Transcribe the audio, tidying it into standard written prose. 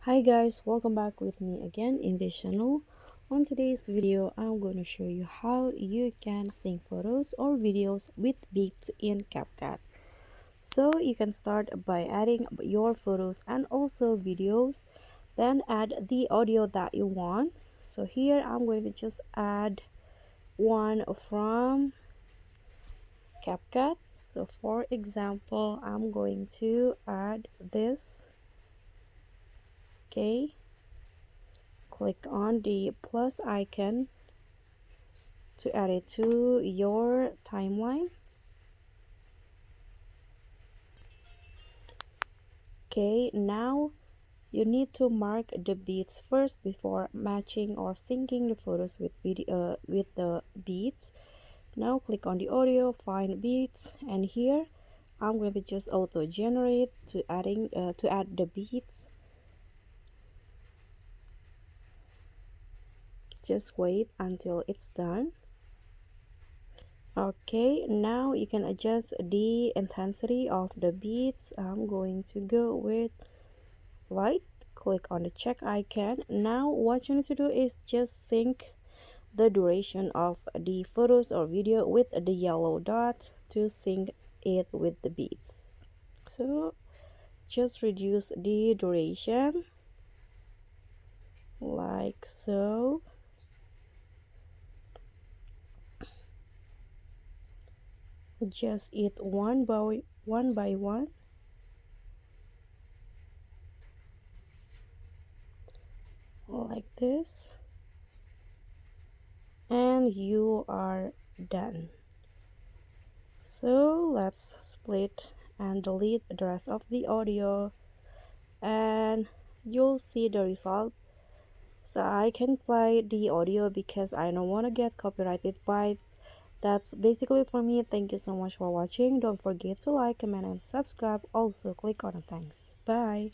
Hi guys, welcome back with me again in this channel. On today's video, I'm going to show you how you can sync photos or videos with beats in CapCut. So you can start by adding your photos and also videos, then add the audio that you want. So here I'm going to just add one from CapCut. So for example, I'm going to add this. Okay, click on the plus icon to add it to your timeline. Okay, now you need to mark the beats first before matching or syncing the photos with video with the beats. Now click on the audio, find beats, and here I'm going to just auto generate to add the beats. Just wait until it's done. Okay, now you can adjust the intensity of the beats. I'm going to go with light. Click on the check icon. Now what you need to do is just sync the duration of the photos or video with the yellow dot to sync it with the beats. So just reduce the duration like so. Adjust it one by one like this, and you are done. So let's split and delete the rest of the audio, and you'll see the result. So I can play the audio because I don't want to get copyrighted by. That's basically for me. Thank you so much for watching. Don't forget to like, comment, and subscribe. Also click on the thanks. Bye.